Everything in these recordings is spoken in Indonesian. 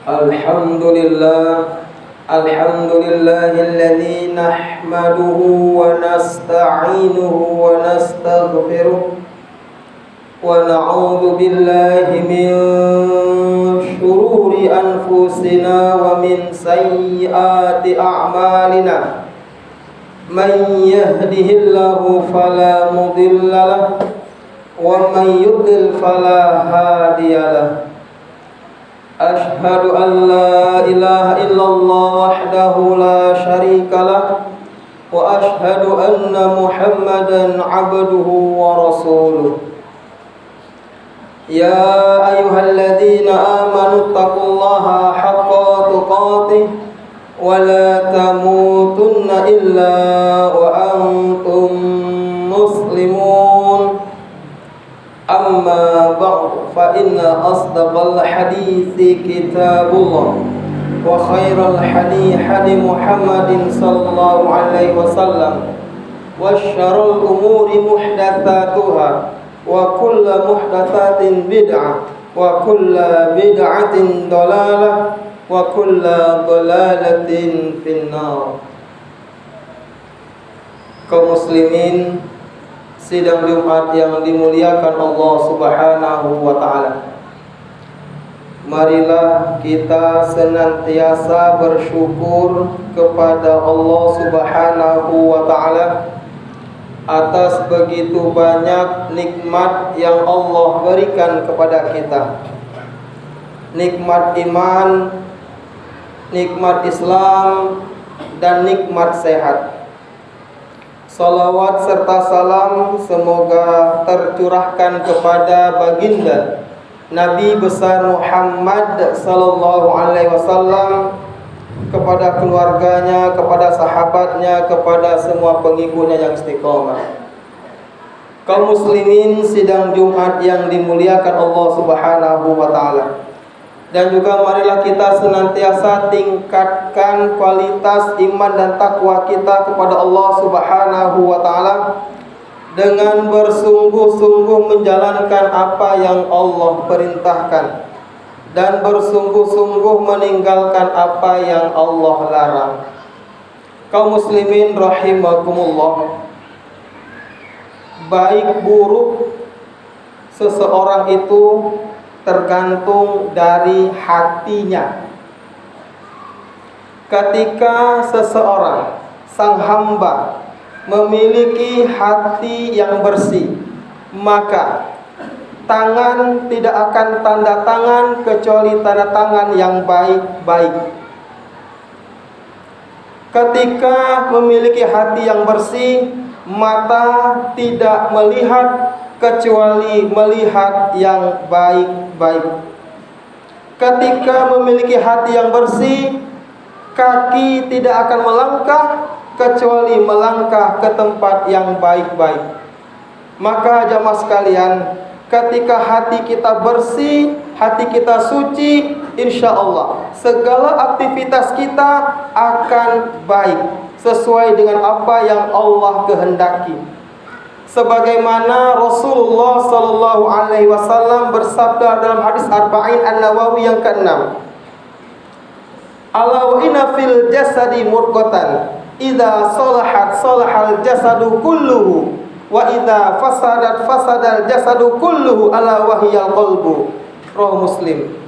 Alhamdulillah alladzi nahmaduhu wa nasta'inuhu wa nastaghfiruh wa na'udzu billahi min shururi anfusina wa min sayyiati a'malina. Man yahdihillahu fala mudilla lahu wa man yudlil fala hadiyalah. Ashhadu an la ilaha illallah wahdahu la syarika lah wa ashhadu anna Muhammadan abduhu wa rasuluh. Ya ayyuhalladzina amanu taqullaha haqqa tuqatih wa la tamutunna illa wa antum muslimun. Amma ba'du fa inna asdaqal hadithi kitabullah wa khairal hadi Muhammadin sallallahu alaihi wasallam wa syarrul umuri muhdatsatuha wa kullu muhdatsatin bid'ah wa kullu bid'atin dhalalah wa kullu dhalalatin finnar. Kaum muslimin sidang Jumat yang dimuliakan Allah Subhanahu wa ta'ala, marilah kita senantiasa bersyukur kepada Allah Subhanahu wa ta'ala atas begitu banyak nikmat yang Allah berikan kepada kita. Nikmat iman, nikmat Islam, dan nikmat sehat. Salawat serta salam semoga tercurahkan kepada baginda Nabi besar Muhammad sallallahu alaihi wasallam, kepada keluarganya, kepada sahabatnya, kepada semua pengikutnya yang istiqomah. Kaum muslimin sidang Jumat yang dimuliakan Allah Subhanahu wa taala. Dan juga marilah kita senantiasa tingkatkan kualitas iman dan takwa kita kepada Allah Subhanahu wa ta'ala dengan bersungguh-sungguh menjalankan apa yang Allah perintahkan dan bersungguh-sungguh meninggalkan apa yang Allah larang. Kaum muslimin rahimakumullah, baik buruk seseorang itu tergantung dari hatinya. Ketika seseorang, sang hamba, memiliki hati yang bersih, maka tangan tidak akan tanda tangan kecuali tanda tangan yang baik-baik. Ketika memiliki hati yang bersih, mata tidak melihat kecuali melihat yang baik-baik. Ketika memiliki hati yang bersih, kaki tidak akan melangkah kecuali melangkah ke tempat yang baik-baik. Maka jamaah sekalian, ketika hati kita bersih, hati kita suci, insya Allah segala aktivitas kita akan baik sesuai dengan apa yang Allah kehendaki. Sebagaimana Rasulullah sallallahu alaihi wasallam bersabda dalam hadis Arba'in An-Nawawi yang ke-6, ala wa inna fil jasadi mudghatan idza salahat salahal jasadu kulluhu wa idza fasadat fasadal jasadu kulluhu ala wahiyal qalbu. Rawahu Muslim.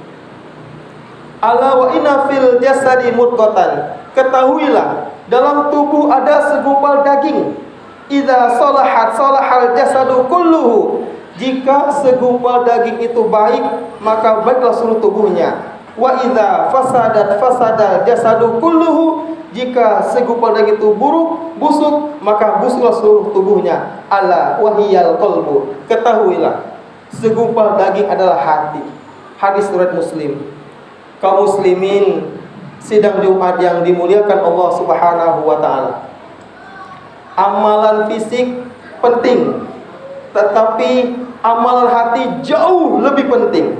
Ala wa inna fil jasadi mudghatan, ketahuilah dalam tubuh ada segumpal daging. Idza salahat salahal jasadu kulluhu, jika segumpal daging itu baik maka baiklah seluruh tubuhnya. Wa idza fasadat fasadal jasadu kulluhu, jika segumpal daging itu busuk maka busuklah seluruh tubuhnya. Ala wahiyal qalbu, ketahuilah segumpal daging adalah hati. Hadis riwayat Muslim. Kaum muslimin sidang Jumat yang dimuliakan Allah Subhanahu wa taala, amalan fisik penting, tetapi amalan hati jauh lebih penting.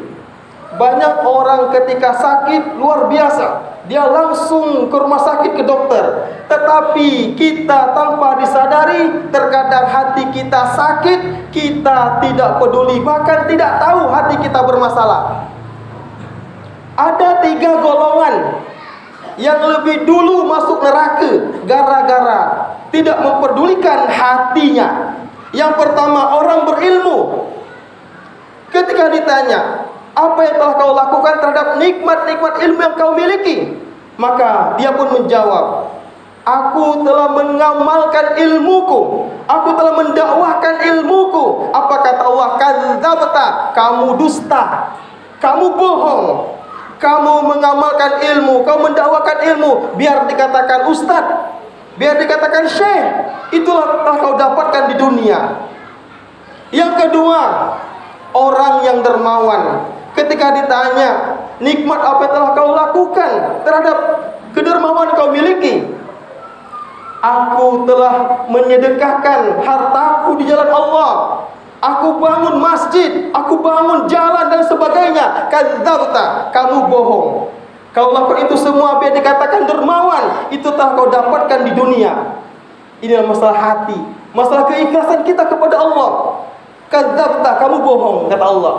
Banyak orang ketika sakit luar biasa, dia langsung ke rumah sakit, ke dokter. Tetapi kita tanpa disadari, terkadang hati kita sakit, kita tidak peduli, bahkan tidak tahu hati kita bermasalah. Ada 3 golongan yang lebih dulu masuk neraka gara-gara tidak memperdulikan hatinya. Yang pertama, orang berilmu. Ketika ditanya, apa yang telah kau lakukan terhadap nikmat-nikmat ilmu yang kau miliki? Maka dia pun menjawab, aku telah mengamalkan ilmuku, aku telah mendakwahkan ilmuku. Apa kata Allah? Kadzabta, kamu dusta, kamu bohong. Kamu mengamalkan ilmu, kamu mendakwakan ilmu, biar dikatakan ustaz, biar dikatakan syekh, itulah telah kau dapatkan di dunia. Yang kedua, orang yang dermawan. Ketika ditanya, nikmat apa yang telah kau lakukan terhadap kedermawan kau miliki? Aku telah menyedekahkan hartaku di jalan Allah. Aku bangun masjid, aku bangun jalan dan sebagainya. Kadzabta, kamu bohong. Kau lakukan itu semua biar dikatakan dermawan. Itu telah kau dapatkan di dunia. Inilah masalah hati, masalah keikhlasan kita kepada Allah. Kadzabta, kamu bohong, kata Allah.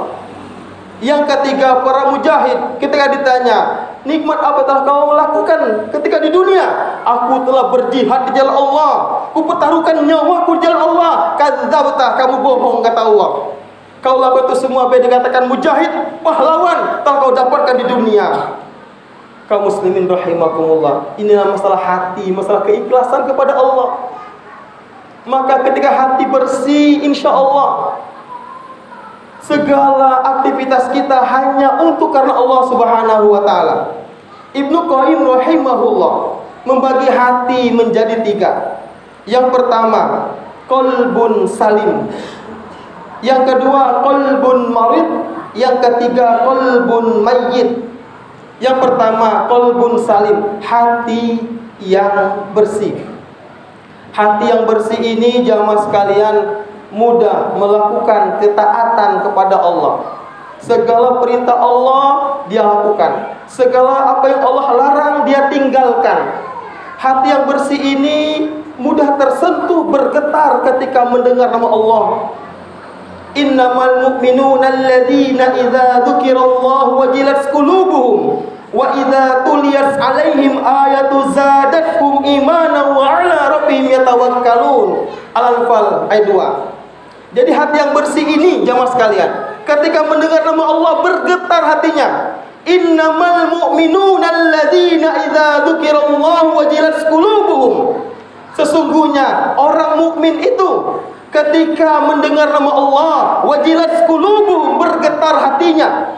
Yang ketiga, para mujahid. Ketika ditanya, nikmat apa telah kau lakukan ketika di dunia? Aku telah berjihad di jalan Allah, aku pertaruhkan nyawaku di jalan Allah. Kadzabta, kamu bohong, kata Allah. Kau lakukan itu semua biar dikatakan mujahid, pahlawan, telah kau dapatkan di dunia. Kaum muslimin rahimakumullah, inilah masalah hati, masalah keikhlasan kepada Allah. Maka ketika hati bersih, insya Allah segala aktivitas kita hanya untuk karena Allah Subhanahu wa taala. Ibnu Qayyim rahimahullah membagi hati menjadi 3. Yang pertama, qalbun salim. Yang kedua, qalbun marid. Yang ketiga, qalbun mayyit. Yang pertama, qalbun salim, hati yang bersih. Hati yang bersih ini jamaah sekalian mudah melakukan ketaatan kepada Allah. Segala perintah Allah dia lakukan, segala apa yang Allah larang dia tinggalkan. Hati yang bersih ini mudah tersentuh, bergetar ketika mendengar nama Allah. Innamal mu'minuna alladzina idza dzukirallahu wajilat qulubuhum wa idza tuliyat 'alaihim ayatu zadatuhum imanan wa 'ala rabbihim yatawakkalun. Al-Anfal ayat 2. Jadi hati yang bersih ini jamaah sekalian, ketika mendengar nama Allah bergetar hatinya. Innamal mu'minuna alladzina idza dzukirallahu wajilat qulubuhum. Sesungguhnya orang mukmin itu ketika mendengar nama Allah wajilat qulubuhum, bergetar hatinya.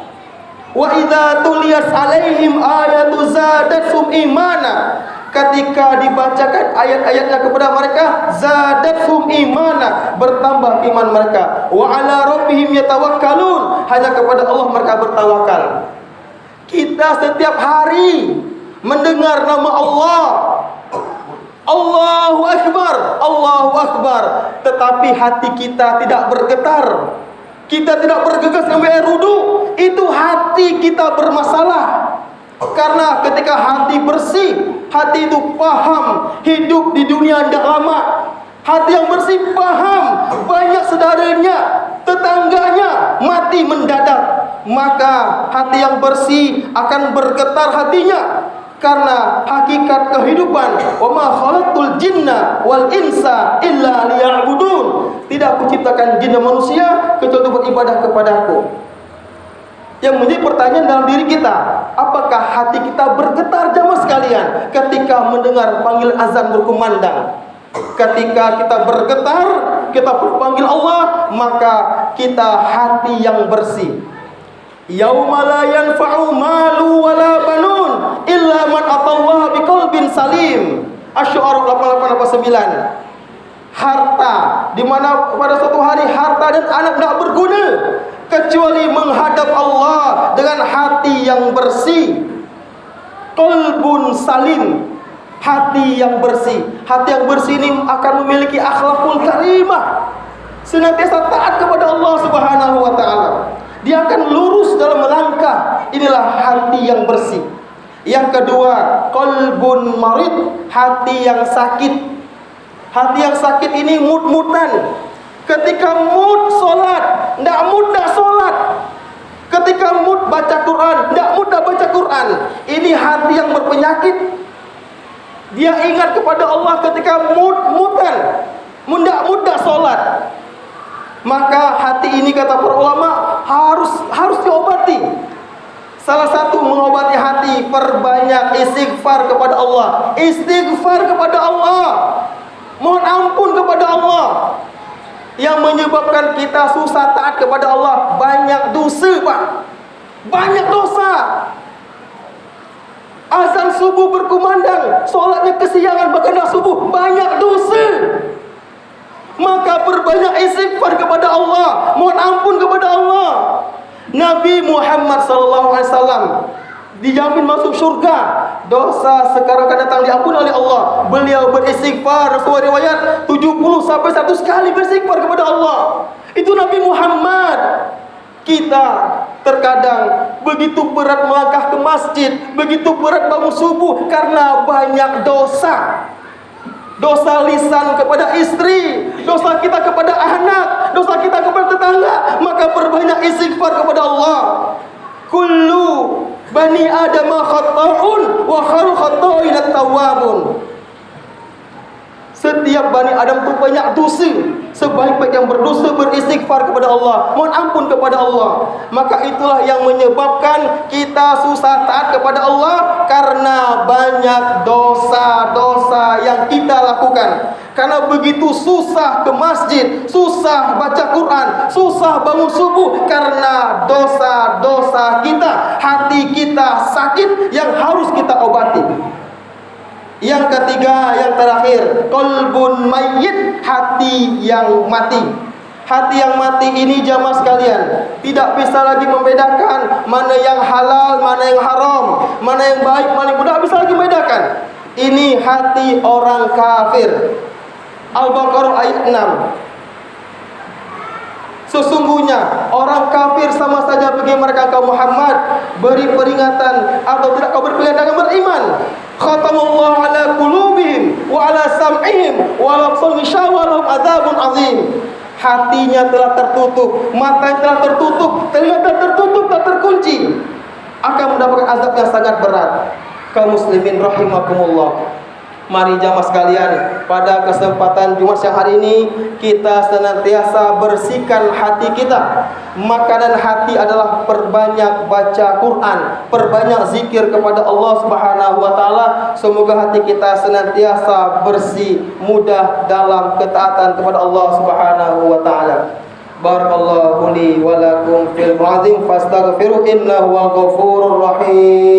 Wa idza tuliyat 'alaihim ayatu zadatuhum imana. Ketika dibacakan ayat-ayatnya kepada mereka, zadatuhum imana, bertambah iman mereka. Wa 'ala rabbihim yatawakkalun, hanya kepada Allah mereka bertawakal. Kita setiap hari mendengar nama Allah, Allahu Akbar, Allahu Akbar, tetapi hati kita tidak bergetar, kita tidak bergegas sampai air wudu. Itu hati kita bermasalah. Karena ketika hati bersih, hati itu paham hidup di dunia tidak lama. Hati yang bersih paham banyak saudaranya, tetangganya mati mendadak. Maka hati yang bersih akan bergetar hatinya. Karena hakikat kehidupan, wa ma khalaqtul jinna wal insa illa liya'budun. Tidak aku ciptakan jin dan manusia kecuali untuk beribadah kepadaku. Yang menjadi pertanyaan dalam diri kita, apakah hati kita bergetar jamaah sekalian ketika mendengar panggilan azan berkumandang? Ketika kita bergetar, kita berpanggil Allah, maka kita hati yang bersih. Yauma la yanfa'u malu wala banun illa man atallaha biqalbin salim. Asy-Syu'ara 88:9. Harta, di mana pada suatu hari harta dan anak tidak berguna kecuali menghadap Allah dengan hati yang bersih. Qalbun salim, hati yang bersih. Hati yang bersih ini akan memiliki akhlakul karimah, senantiasa taat kepada Allah Subhanahu wa taala. Dia akan lurus dalam melangkah. Inilah hati yang bersih. Yang kedua, qalbun marid, hati yang sakit. Hati yang sakit ini mut-mutan. Ketika mood solat, tidak mudah solat. Ketika mood baca Quran, tidak mudah baca ini hati yang berpenyakit. Dia ingat kepada Allah ketika mudah solat. Maka hati ini, kata para ulama, harus diobati. Salah satu mengobati hati, perbanyak istighfar kepada Allah. Istighfar kepada Allah, mohon ampun kepada Allah. Yang menyebabkan kita susah taat kepada Allah, banyak dosa, Pak. Banyak dosa. Azan subuh berkumandang, solatnya kesiangan, bahkan subuh, banyak dosa. Maka perbanyak istighfar kepada Allah, mohon ampun kepada Allah. Nabi Muhammad SAW dijamin masuk surga. Dosa sekarang akan datang diampuni oleh Allah. Beliau beristighfar, sesuai riwayat 70 sampai 100 kali beristighfar kepada Allah. Itu Nabi Muhammad. Kita terkadang begitu berat melangkah ke masjid, begitu berat bangun subuh karena banyak dosa. Dosa lisan kepada istri, dosa kita kepada anak, dosa kita kepada tetangga. Maka perbanyak istighfar kepada Allah. Kullu bani Adam khata'un wa khairul khata'in at-tawwabun. Setiap Bani Adam itu banyak dosa. Sebaik-baik yang berdosa beristighfar kepada Allah, mohon ampun kepada Allah. Maka itulah yang menyebabkan kita susah taat kepada Allah, karena banyak dosa-dosa yang kita lakukan. Karena begitu susah ke masjid, susah baca Quran, susah bangun subuh, karena dosa-dosa kita. Hati kita sakit yang harus kita obati. Yang ketiga, yang terakhir, qalbun mayyit, hati yang mati. Hati yang mati ini jamaah sekalian tidak bisa lagi membedakan mana yang halal, mana yang haram, mana yang baik, mana yang tidak bisa lagi membedakan. Ini hati orang kafir. Al-Baqarah ayat 6. Sesungguhnya orang kafir sama saja bagi mereka kaum Muhammad, beri peringatan atau tidak kau berperingatan dengan beriman. Khatamallahu ala qulubihim wa ala sam'ihim wa ala absarihim ghishawah lahum adzabun azim. Hatinya telah tertutup, matanya telah tertutup, telinga telah tertutup, telah terkunci, akan mendapatkan azab yang sangat berat. Kaum muslimin rahimakumullah. Mari jamaah sekalian, pada kesempatan Jumat siang hari ini kita senantiasa bersihkan hati kita. Makanan hati adalah perbanyak baca Quran, perbanyak zikir kepada Allah Subhanahu wa taala. Semoga hati kita senantiasa bersih, mudah dalam ketaatan kepada Allah Subhanahu wa taala. Barakallahu li wa lakum fil azim fastaghfiru innahu wal ghafurur rahim.